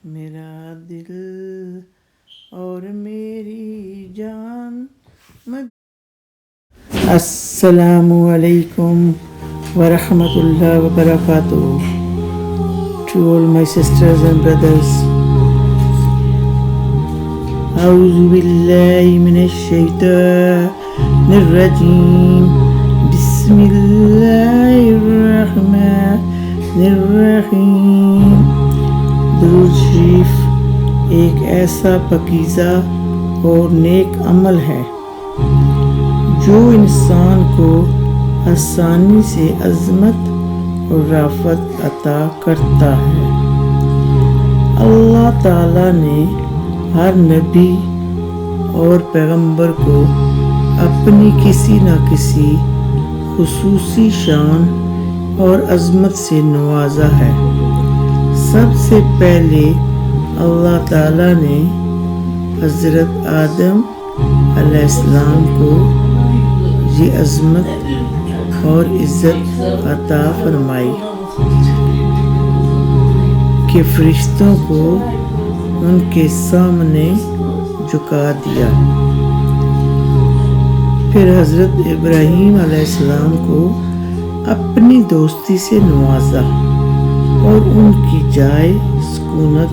میرا دل اور میری جان السلام علیکم ورحمۃ اللہ وبرکاتہ. To all my sisters and brothers, أعوذ بالله من الشيطان الرجيم. بسم الله الرحمن الرحیم. درود شریف ایک ایسا پاکیزہ اور نیک عمل ہے جو انسان کو آسانی سے عظمت اور رافت عطا کرتا ہے. اللہ تعالیٰ نے ہر نبی اور پیغمبر کو اپنی کسی نہ کسی خصوصی شان اور عظمت سے نوازا ہے. سب سے پہلے اللہ تعالیٰ نے حضرت آدم علیہ السلام کو یہ عظمت اور عزت عطا فرمائی کہ فرشتوں کو ان کے سامنے جھکا دیا. پھر حضرت ابراہیم علیہ السلام کو اپنی دوستی سے نوازا اور ان کی جائے سکونت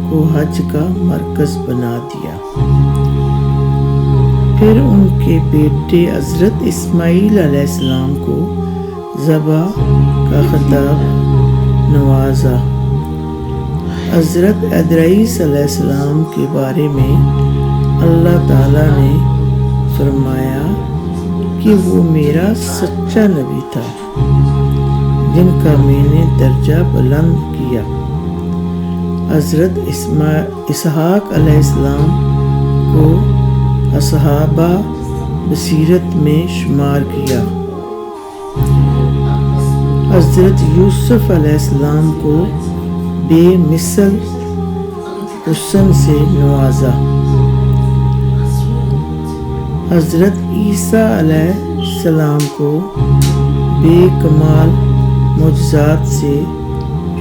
کو حج کا مرکز بنا دیا. پھر ان کے بیٹے حضرت اسماعیل علیہ السلام کو ذبح کا خطاب نوازا. حضرت ادریس علیہ السلام کے بارے میں اللہ تعالیٰ نے فرمایا کہ وہ میرا سچا نبی تھا جن کا میں نے درجہ بلند کیا. حضرت اسحاق علیہ السلام کو اصحابہ بصیرت میں شمار کیا. حضرت یوسف علیہ السلام کو بے مثل حسن سے نوازا. حضرت عیسیٰ علیہ السلام کو بے کمال معجزات سے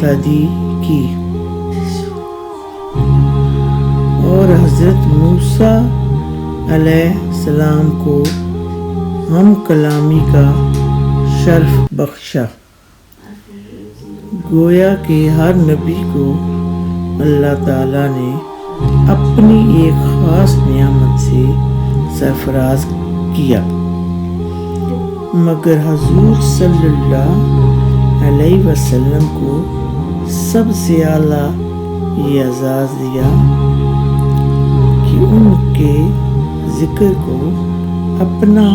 تائید کی اور حضرت موسیٰ علیہ السلام کو ہم کلامی کا شرف بخشا. گویا کہ ہر نبی کو اللہ تعالیٰ نے اپنی ایک خاص نعمت سے سرفراز کیا، مگر حضور صلی اللہ علیہ وسلم کو سب سے اعلیٰ یہ اعزاز دیا کہ ان کے ذکر کو اپنا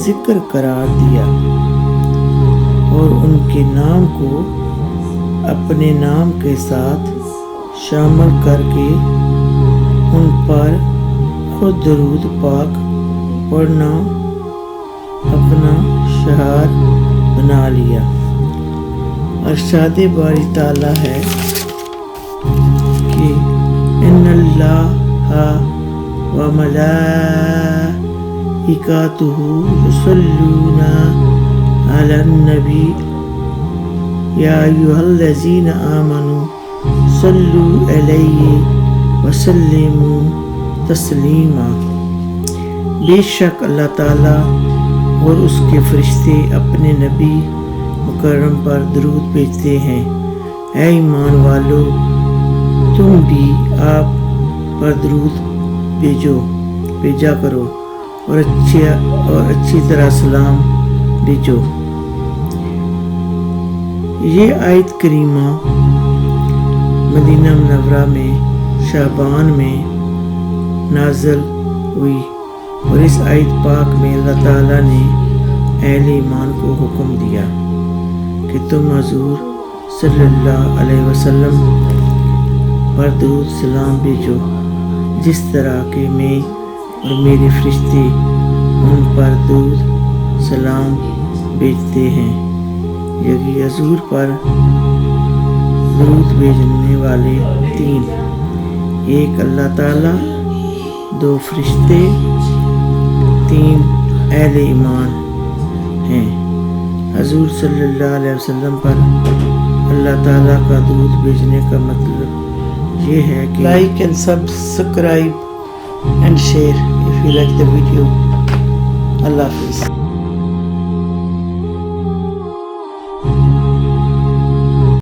ذکر قرار دیا اور ان کے نام کو اپنے نام کے ساتھ شامل کر کے ان پر خود درود پاک پڑھنا اپنا شعار بنا لیا. ارشاد باری تعالیٰ ہے کہ ان اللہ و ملائکتہ یصلون علی النبی یا ایھا الذین آمنوا صلوا علیہ وسلموا تسلیما. بے شک اللہ تعالیٰ اور اس کے فرشتے اپنے نبی مکرم پر درود بھیجتے ہیں. اے ایمان والو، تم بھی آپ پر درود بھیجا کرو اور اچھی طرح سلام بھیجو. یہ آیت کریمہ مدینہ منورہ میں شعبان میں نازل ہوئی اور اس آیت پاک میں اللہ تعالیٰ نے اہل ایمان کو حکم دیا کہ تم حضور صلی اللہ علیہ وسلم پر درود سلام بھیجو جس طرح کہ میں اور میرے فرشتے ان پر درود سلام بھیجتے ہیں. یعنی حضور پر درود بھیجنے والے تین: ایک اللہ تعالیٰ، دو فرشتے، تین اہل ایمان ہیں. حضور صلی اللہ علیہ وسلم پر اللہ تعالیٰ کا درود بھیجنے کا مطلب یہ ہے کہ like and subscribe and share if you like the video. Allah Hafiz.